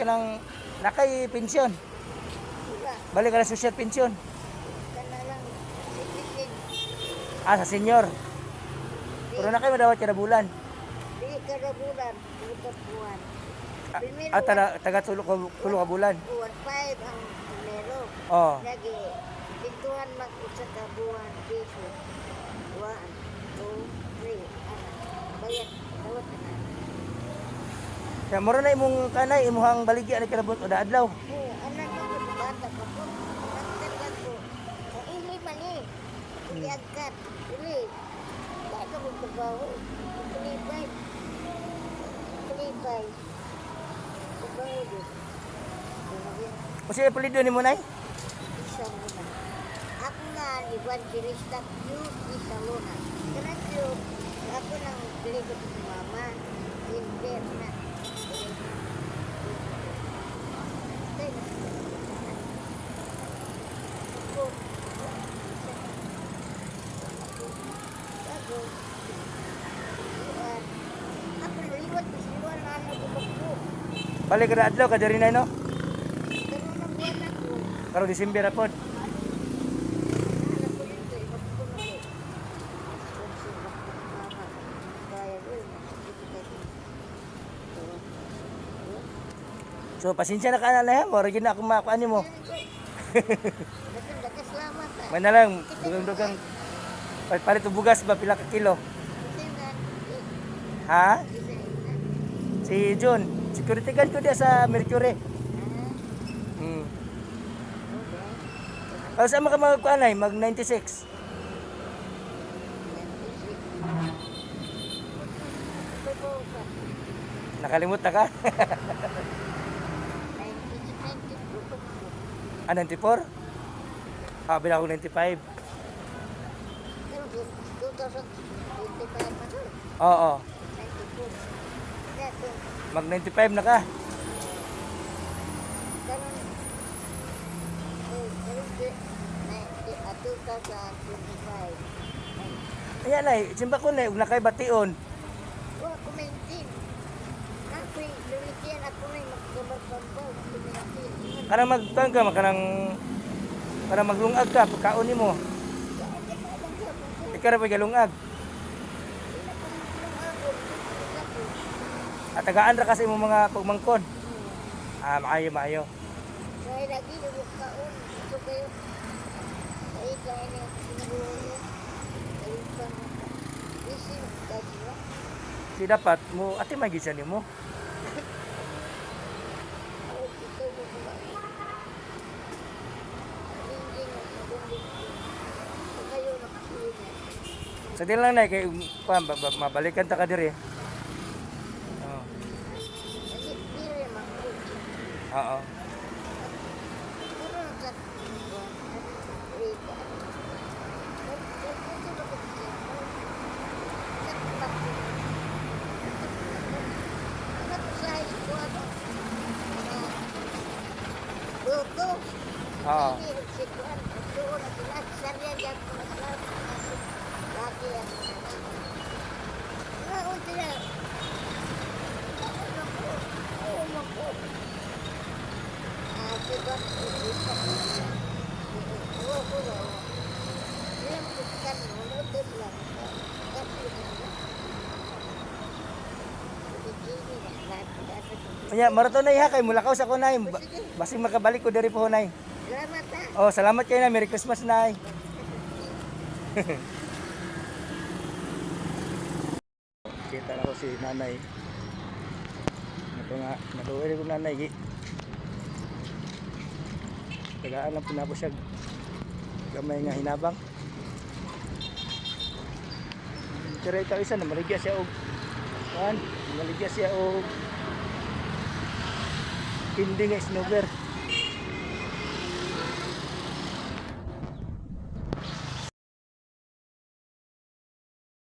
ka ng nakay pensyon. Wala. Balik ka ng social pensyon. Kana lang. Sipitin. Sa senior. Pero nakay madawat ka na bulan. Di kada bulan. Bukat buwan. Primero, Taga tulo ka bulan. buwan 5 ang primero. Oh. Lagi. Pintuan mag-usa ka buwan. Piso. 1, 2, 3. Bayad. Dawat na. Kaya mura na imong kanay imuhang baligya ni kanabot o adlaw. Anak ko bata pa po. Nagtagal ko. Ili mali. Ili agkat. Ili. Bago ko trabaho. Kulipay. Kulipay. Trabaho din. O siya pulido ni mo nay? Isa muna. Ako nga evangelista Q. Salona. Kaya Q. Ako nang bili ko sa mama. Timber na. Balik ka na adlaw ka diri na no? Pero Disyembre na pod. So pasensya na ka na mo, rin na ako makuan mo. Mana lang, dugang-dugang palit bugas ba pila ka kilo? Ha? Si Jun, security guard ko dia sa Mercury. Saan mo ka magkuan ay? Mag 96. Nakalimut na ka? 94? Bila ako 95. Oo. Mag 95 na ka. Ayan ay, simba ko na, huwag na kayo bation. Ako maintain. Ako'y lulikian ako na magkabarbabaw. Karang magkuhan ka, karang maglungag ka, pagkaon mo. Ikaw na pa galungag. At tagaan ra kasi mo mga pagmangkon. Maayo. Kaya lagi yung kaon. Ito kayo. Kaya kaya na sinaguro nyo. Kaya pa mo. Isin. Kaya mo. Si dapat mo, ati magisan ni mo. Ito mo ba? Linging at magunding. Ito kayo nakasuhin na. Sa din lang na, kay mabalikan ta ka diri. Nire mangkot. Oo. Puro sa rita. Ito ba ko siya? Sa bakit? Ano sa ko ano? Buto. Oo. Hindi si Kuan. Doon na sila. Sarya dyan ko na sila. Lagi yan. Ano sila? Kanya maraton na iha kay mulakaw sa kunay. Basing makabalik ko diri po nay. Salamat ha. Oh, salamat kayo na. Merry Christmas nay. Kita na ko si nanay. Ito nga, naluwi ko nanay. Tagaan lang po na po siya. Gamay nga hinabang. Pero ito isa na maligya siya og maligya siya og hindi nga snowbird.